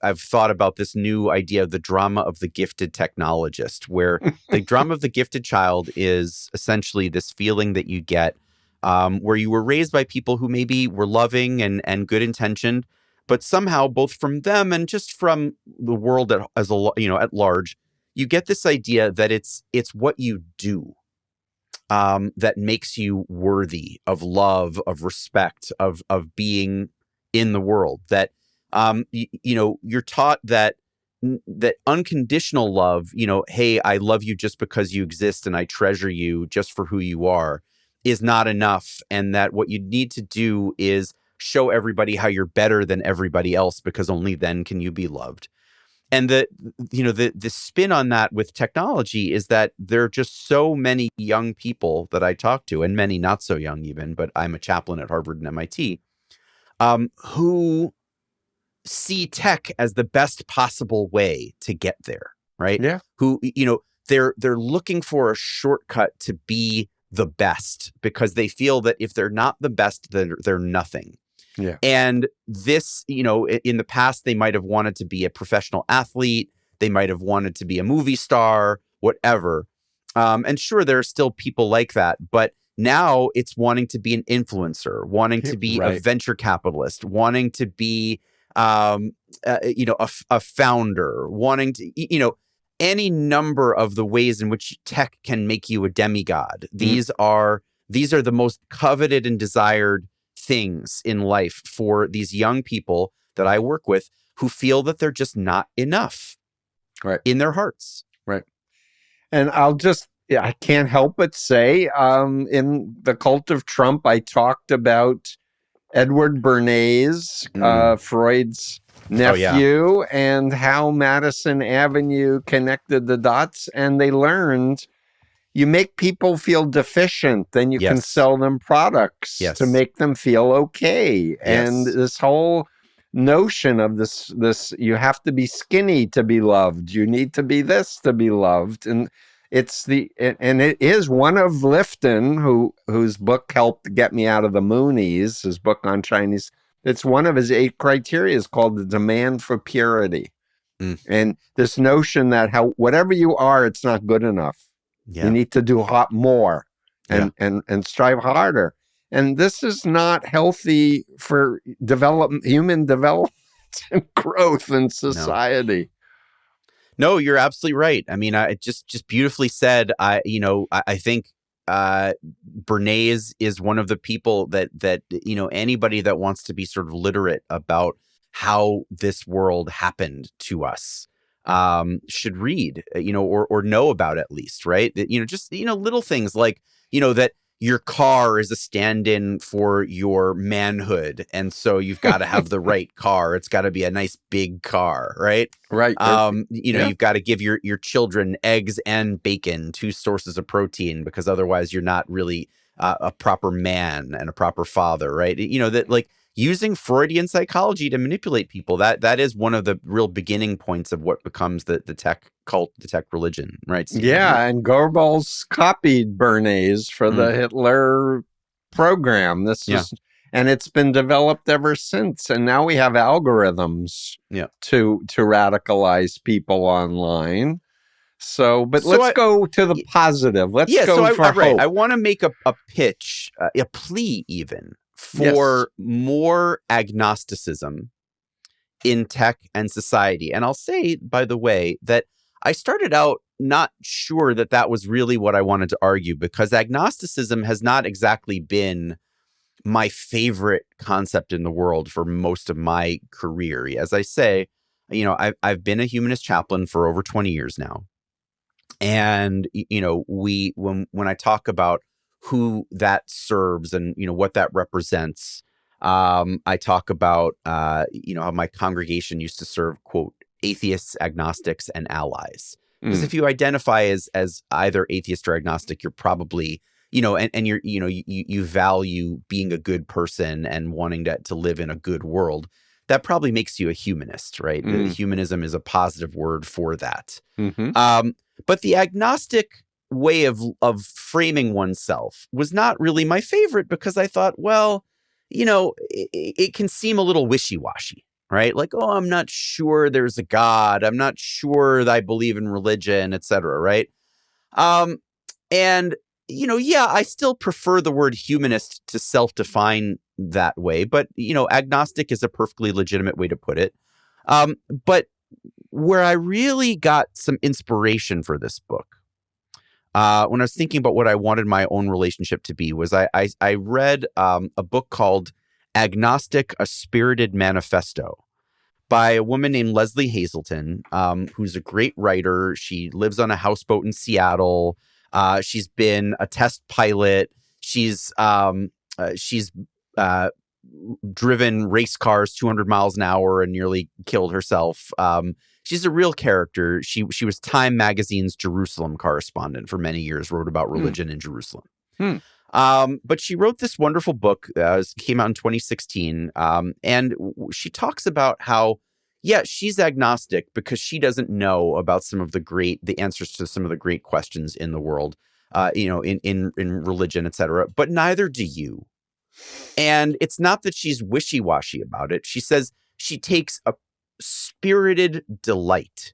S2: I've thought about this new idea of the drama of the gifted technologist, where the drama of the gifted child is essentially this feeling that you get where you were raised by people who maybe were loving and good intentioned, but somehow both from them and just from the world at large, you get this idea that it's what you do that makes you worthy of love, of respect, of being in the world. That you're taught that unconditional love, hey, I love you just because you exist, and I treasure you just for who you are, is not enough, and that what you need to do is show everybody how you're better than everybody else, because only then can you be loved. And the spin on that with technology is that there are just so many young people that I talk to, and many not so young even, but I'm a chaplain at Harvard and MIT, who see tech as the best possible way to get there, right?
S1: Yeah.
S2: Who, they're looking for a shortcut to be the best, because they feel that if they're not the best, then they're nothing.
S1: Yeah.
S2: And this, in the past, they might have wanted to be a professional athlete. They might have wanted to be a movie star, whatever. And sure, there are still people like that, but now it's wanting to be an influencer, wanting to be a venture capitalist, wanting to be, a founder, wanting to, any number of the ways in which tech can make you a demigod. These are the most coveted and desired things in life for these young people that I work with, who feel that they're just not enough in their hearts.
S1: Right. And I can't help but say, in The Cult of Trump, I talked about Edward Bernays, Freud's nephew, and how Madison Avenue connected the dots, and they learned you make people feel deficient, then you can sell them products to make them feel okay. And this whole notion of this, you have to be skinny to be loved. You need to be this to be loved. And it is one of Lifton, whose book helped get me out of the Moonies, his book on Chinese. It's one of his 8 criteria, is called the demand for purity. And this notion that whatever you are, it's not good enough. Yeah. You need to do more and strive harder. And this is not healthy for human development and growth in society.
S2: No, you're absolutely right. I mean, I just beautifully said. I think Bernays is one of the people that anybody that wants to be sort of literate about how this world happened to us should read, or know about at least, right? That, just little things like that your car is a stand-in for your manhood, and so you've got to have the right car. It's got to be a nice big car, right?
S1: Right.
S2: You've got to give your children eggs and bacon, 2 sources of protein, because otherwise you're not really a proper man and a proper father, right? That like using Freudian psychology to manipulate people, that is one of the real beginning points of what becomes the tech cult, the tech religion, right, Stephen?
S1: Yeah, and Goebbels copied Bernays for the Hitler program. And it's been developed ever since. And now we have algorithms to radicalize people online. So, but let's go to the positive. Let's go for hope.
S2: I want to make a pitch, a plea even, for more agnosticism in tech and society. And I'll say, by the way, that I started out not sure that was really what I wanted to argue, because agnosticism has not exactly been my favorite concept in the world for most of my career. As I say, I've been a humanist chaplain for over 20 years now. And, when I talk about who that serves and, what that represents, I talk about, how my congregation used to serve, quote, atheists, agnostics, and allies. Because if you identify as either atheist or agnostic, you're probably, and you're, you value being a good person and wanting to live in a good world. That probably makes you a humanist, right? Humanism is a positive word for that. But the agnostic way of framing oneself was not really my favorite, because I thought, well, it can seem a little wishy-washy, right? Like, oh, I'm not sure there's a God. I'm not sure that I believe in religion, et cetera, right? And, I still prefer the word humanist to self-define that way. But, agnostic is a perfectly legitimate way to put it. But where I really got some inspiration for this book, when I was thinking about what I wanted my own relationship to be, was I read a book called Agnostic, A Spirited Manifesto by a woman named Leslie Hazelton, who's a great writer. She lives on a houseboat in Seattle. She's been a test pilot. She's driven race cars 200 miles an hour and nearly killed herself. She's a real character. She was Time Magazine's Jerusalem correspondent for many years, wrote about religion in Jerusalem. But she wrote this wonderful book, came out in 2016, and she talks about how, she's agnostic because she doesn't know about the answers to some of the great questions in the world, in religion, et cetera, but neither do you. And it's not that she's wishy-washy about it. She says she takes a spirited delight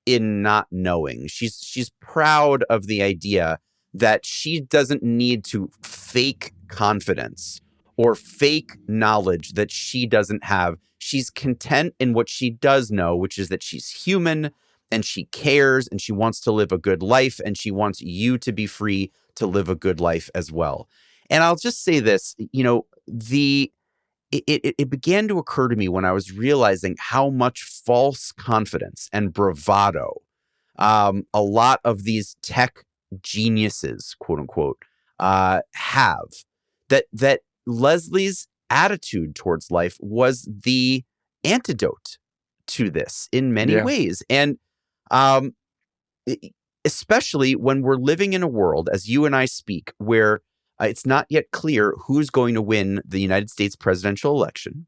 S2: in not knowing. She's proud of the idea that she doesn't need to fake confidence or fake knowledge that she doesn't have. She's content in what she does know, which is that she's human and she cares and she wants to live a good life, and she wants you to be free to live a good life as well. And I'll just say this, it began to occur to me when I was realizing how much false confidence and bravado a lot of these tech geniuses, quote unquote, have, that Leslie's attitude towards life was the antidote to this in many ways. And especially when we're living in a world, as you and I speak, where it's not yet clear who's going to win the United States presidential election.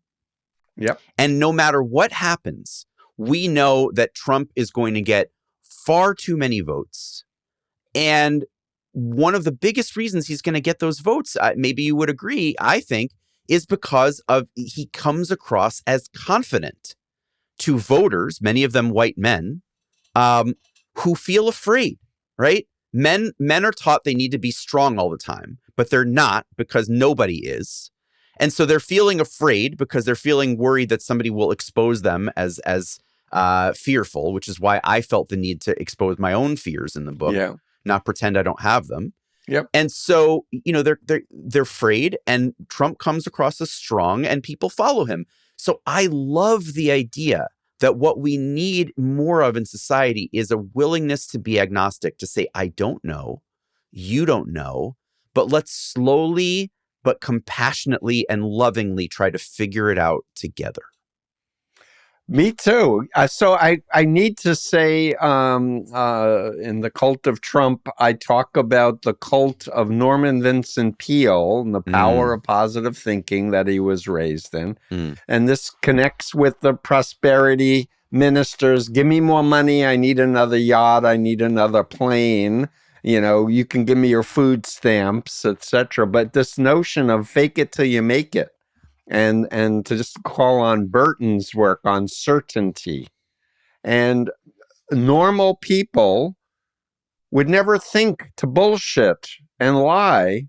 S2: And no matter what happens, we know that Trump is going to get far too many votes. And one of the biggest reasons he's going to get those votes, maybe you would agree, I think, is because he comes across as confident to voters, many of them white men, who feel afraid, right? Men are taught they need to be strong all the time, but they're not, because nobody is. And so they're feeling afraid because they're feeling worried that somebody will expose them as fearful, which is why I felt the need to expose my own fears in the book, not pretend I don't have them.
S1: Yep.
S2: And so, they're afraid, and Trump comes across as strong and people follow him. So I love the idea that what we need more of in society is a willingness to be agnostic, to say, I don't know, you don't know, but let's slowly but compassionately and lovingly try to figure it out together.
S1: Me too. So I need to say, in the cult of Trump, I talk about the cult of Norman Vincent Peale and the power of positive thinking that he was raised in. And this connects with the prosperity ministers. Give me more money. I need another yacht. I need another plane. You can give me your food stamps, etc. But this notion of fake it till you make it. And to just call on Burton's work on certainty. And normal people would never think to bullshit and lie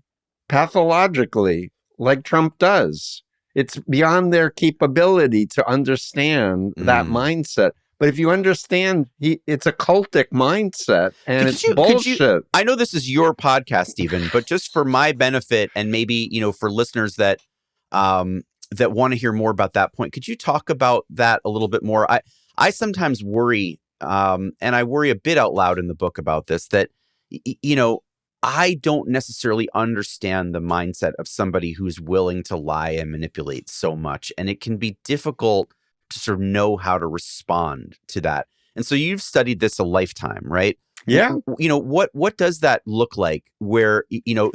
S1: pathologically like Trump does. It's beyond their capability to understand that mindset. But if you understand, it's a cultic mindset, and it's bullshit.
S2: I know this is your podcast, Stephen, but just for my benefit and maybe, for listeners that want to hear more about that point, could you talk about that a little bit more? I sometimes worry, and I worry a bit out loud in the book about this, that, I don't necessarily understand the mindset of somebody who's willing to lie and manipulate so much. And it can be difficult to sort of know how to respond to that. And so you've studied this a lifetime, right?
S1: Yeah.
S2: What does that look like where,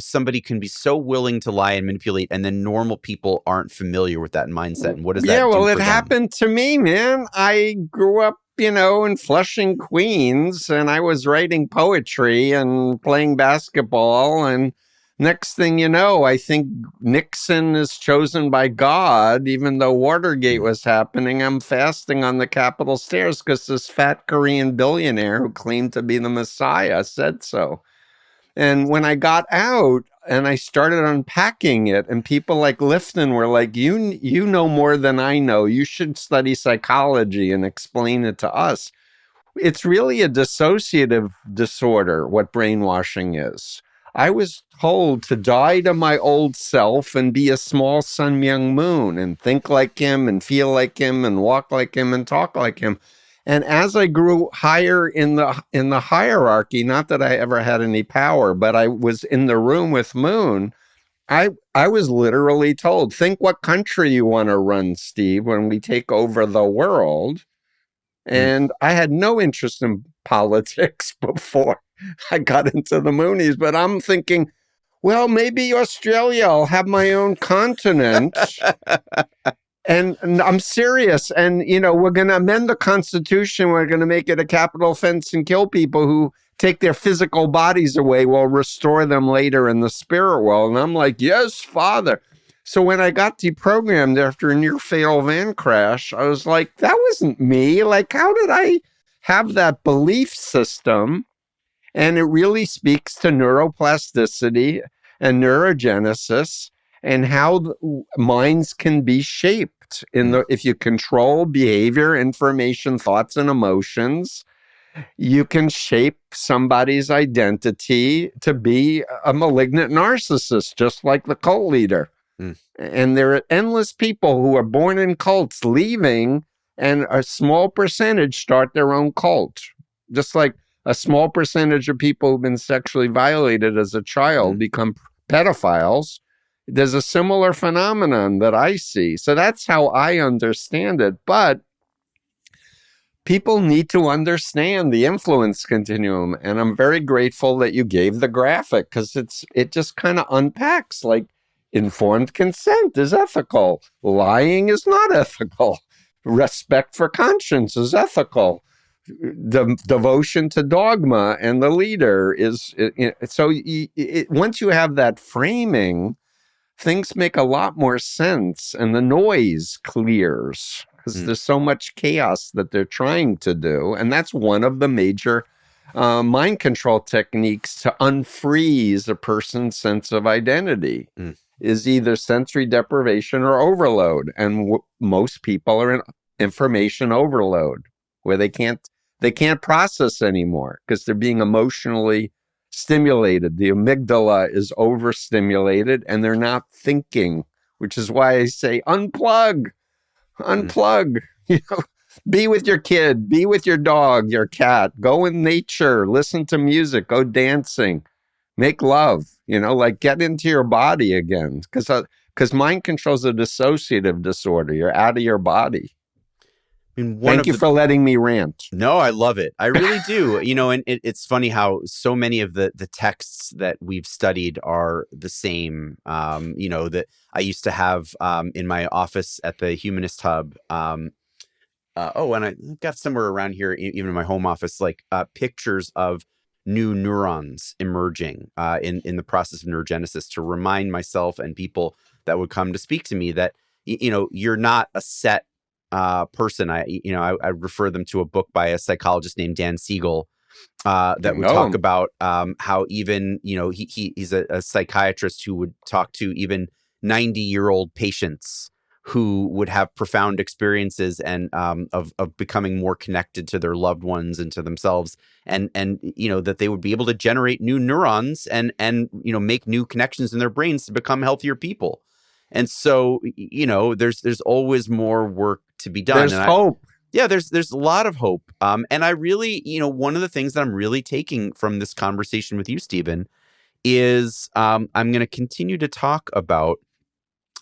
S2: somebody can be so willing to lie and manipulate, and then normal people aren't familiar with that mindset? And what does that do?
S1: Yeah, well, it
S2: them?
S1: happened to me, man. I grew up, in Flushing, Queens, and I was writing poetry and playing basketball. And next thing you know, I think Nixon is chosen by God, even though Watergate was happening. I'm fasting on the Capitol stairs because this fat Korean billionaire who claimed to be the Messiah said so. And when I got out and I started unpacking it, and people like Lifton were like, you know more than I know. You should study psychology and explain it to us. It's really a dissociative disorder, what brainwashing is. I was told to die to my old self and be a small Sun Myung Moon and think like him and feel like him and walk like him and talk like him. And as I grew higher in the hierarchy, not that I ever had any power, but I was in the room with Moon, I was literally told, think what country you want to run, Steve, when we take over the world. And I had no interest in politics before I got into the Moonies, but I'm thinking, well, maybe Australia, I'll have my own continent. And I'm serious. And, we're going to amend the Constitution. We're going to make it a capital offense and kill people who take their physical bodies away. We'll restore them later in the spirit world. And I'm like, yes, Father. So when I got deprogrammed after a near fatal van crash, I was like, that wasn't me. Like, how did I have that belief system? And it really speaks to neuroplasticity and neurogenesis and how minds can be shaped if you control behavior, information, thoughts, and emotions. You can shape somebody's identity to be a malignant narcissist, just like the cult leader. And there are endless people who are born in cults leaving, and a small percentage start their own cult. Just like a small percentage of people who've been sexually violated as a child become pedophiles. There's a similar phenomenon that I see. So that's how I understand it. But people need to understand the influence continuum. And I'm very grateful that you gave the graphic, because it just kind of unpacks, like, informed consent is ethical. Lying is not ethical. Respect for conscience is ethical. The devotion to dogma and the leader is... So once you have that framing, things make a lot more sense and the noise clears, because there's so much chaos that they're trying to do. And that's one of the major mind control techniques to unfreeze a person's sense of identity. Is either sensory deprivation or overload. And most people are in information overload, where they can't process anymore because they're being emotionally stimulated. The amygdala is overstimulated and they're not thinking, which is why I say unplug, unplug. You know, be with your kid, be with your dog, your cat, go in nature, listen to music, go dancing, make love, you know, like get into your body again. Because mind control is a dissociative disorder. You're out of your body.
S2: I mean,
S1: Thank you for letting me rant.
S2: No, I love it. I really do. You know, and it's funny how so many of the texts that we've studied are the same. You know, that I used to have in my office at the Humanist Hub. And I got somewhere around here, even in my home office, like pictures of new neurons emerging in the process of neurogenesis to remind myself and people that would come to speak to me that, you know, you're not a set person. I refer them to a book by a psychologist named Dan Siegel that would talk about how even, you know, he's a psychiatrist who would talk to even 90-year-old patients who would have profound experiences and of becoming more connected to their loved ones and to themselves, and you know, that they would be able to generate new neurons and you know, make new connections in their brains to become healthier people. And so, you know, there's always more work to be done.
S1: There's hope.
S2: Yeah, there's a lot of hope. And I really, you know, one of the things that I'm really taking from this conversation with you, Stephen, is I'm going to continue to talk about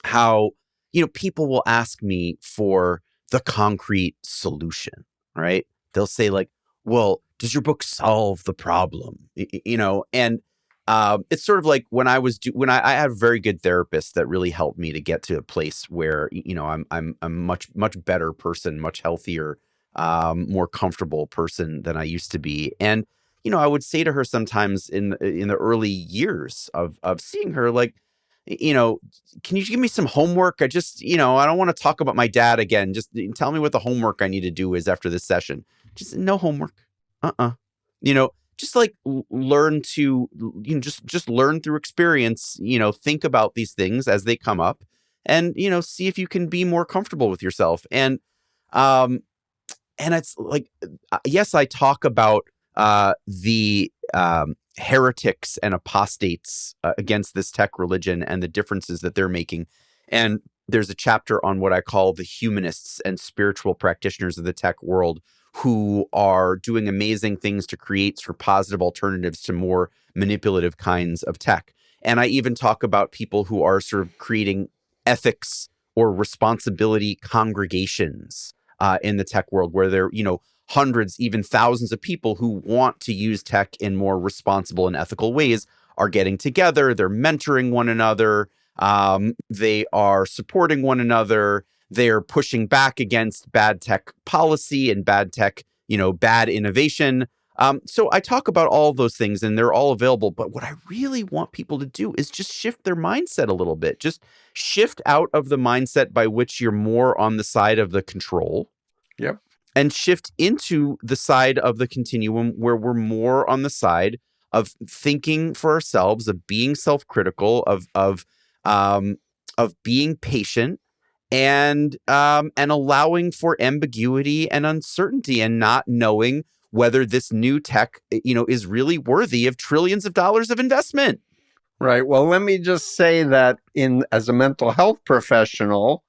S2: how, you know, people will ask me for the concrete solution, right? They'll say like, well, does your book solve the problem? You know, and it's sort of like when I have a very good therapist that really helped me to get to a place where, you know, I'm a much better person, much healthier, more comfortable person than I used to be. And, you know, I would say to her sometimes in the early years of seeing her, like, you know, can you give me some homework? I just, you know, I don't want to talk about my dad again. Just tell me what the homework I need to do is after this session. Just no homework. You know, just like learn to, you know, just learn through experience, you know, think about these things as they come up and, you know, see if you can be more comfortable with yourself. And it's like, yes, I talk about the heretics and apostates against this tech religion and the differences that they're making. And there's a chapter on what I call the humanists and spiritual practitioners of the tech world who are doing amazing things to create sort of positive alternatives to more manipulative kinds of tech. And I even talk about people who are sort of creating ethics or responsibility congregations in the tech world, where they're, you know, hundreds, even thousands of people who want to use tech in more responsible and ethical ways are getting together. They're mentoring one another. They are supporting one another. They're pushing back against bad tech policy and bad tech, you know, bad innovation. So I talk about all of those things and they're all available. But what I really want people to do is just shift their mindset a little bit. Just shift out of the mindset by which you're more on the side of the control.
S1: Yep.
S2: And shift into the side of the continuum where we're more on the side of thinking for ourselves, of being self-critical, of being patient, and allowing for ambiguity and uncertainty, and not knowing whether this new tech, you know, is really worthy of trillions of dollars of investment.
S1: Right. Well, let me just say that as a mental health professional,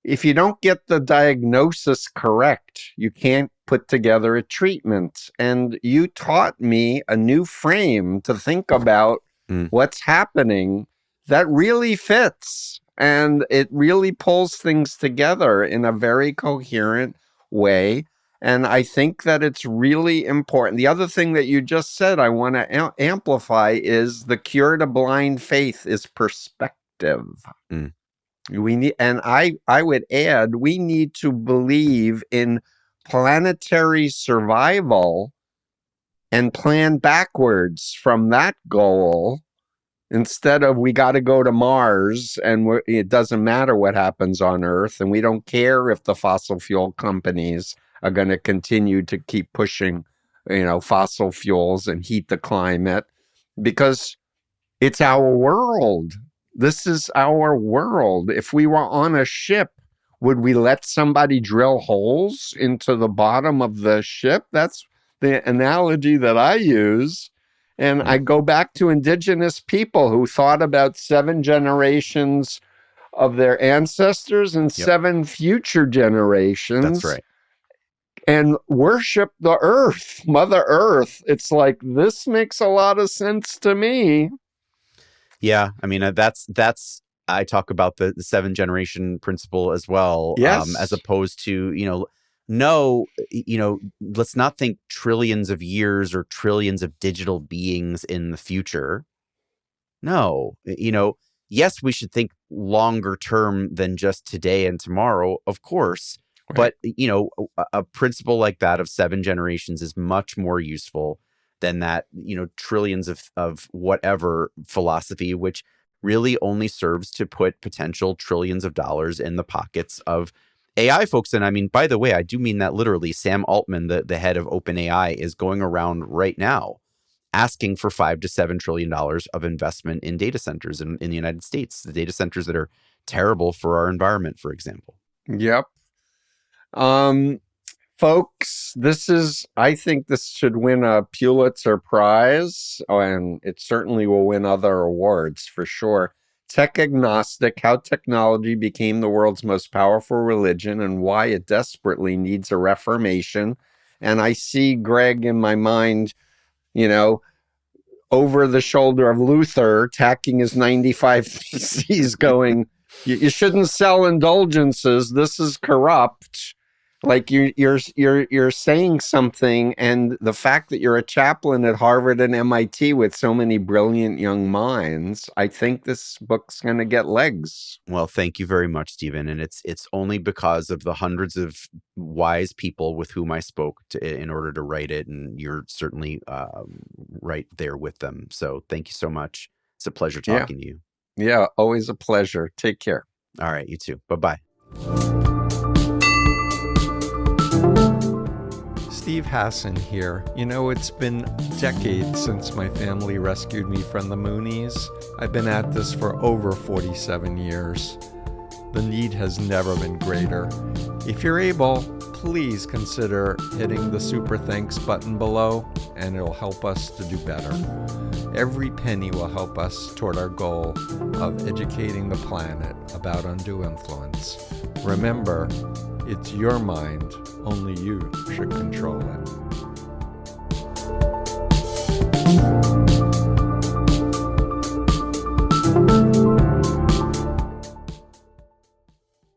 S1: if you don't get the diagnosis correct, you can't put together a treatment. And you taught me a new frame to think about what's happening that really fits. And it really pulls things together in a very coherent way. And I think that it's really important. The other thing that you just said I want to amplify is the cure to blind faith is perspective. We need, and I would add, we need to believe in planetary survival and plan backwards from that goal instead of we got to go to Mars and it doesn't matter what happens on Earth, and we don't care if the fossil fuel companies are going to continue to keep pushing, you know, fossil fuels and heat the climate, because it's our world. This is our world. If we were on a ship, would we let somebody drill holes into the bottom of the ship? That's the analogy that I use. And I go back to indigenous people who thought about 7 generations of their ancestors and 7 future generations.
S2: That's right.
S1: And worship the earth, Mother Earth. It's like, this makes a lot of sense to me.
S2: Yeah, I mean, that's I talk about the 7 generation principle as well.
S1: Yes.
S2: As opposed to, let's not think trillions of years or trillions of digital beings in the future. No, yes, we should think longer term than just today and tomorrow, of course. Right. But, a principle like that of 7 generations is much more useful than that, trillions of whatever philosophy, which really only serves to put potential trillions of dollars in the pockets of AI folks. And I mean, by the way, I do mean that literally. Sam Altman, the head of OpenAI, is going around right now asking for $5 to $7 trillion of investment in data centers in the United States, the data centers that are terrible for our environment, for example.
S1: Yep. Folks, I think this should win a Pulitzer Prize, and it certainly will win other awards for sure. Tech Agnostic, How Technology Became the World's Most Powerful Religion and Why It Desperately Needs a Reformation. And I see Greg in my mind, over the shoulder of Luther, tacking his 95 theses going, you shouldn't sell indulgences. This is corrupt. Like you're saying something, and the fact that you're a chaplain at Harvard and MIT with so many brilliant young minds, I think this book's going to get legs.
S2: Well, thank you very much, Stephen. And it's only because of the hundreds of wise people with whom I spoke in order to write it, and you're certainly right there with them. So thank you so much. It's a pleasure talking to you.
S1: Yeah, always a pleasure. Take care.
S2: All right, you too. Bye-bye.
S1: Steve Hassan here. It's been decades since my family rescued me from the Moonies. I've been at this for over 47 years. The need has never been greater. If you're able, please consider hitting the super thanks button below, and it'll help us to do better. Every penny will help us toward our goal of educating the planet about undue influence. Remember, it's your mind. Only you should control it.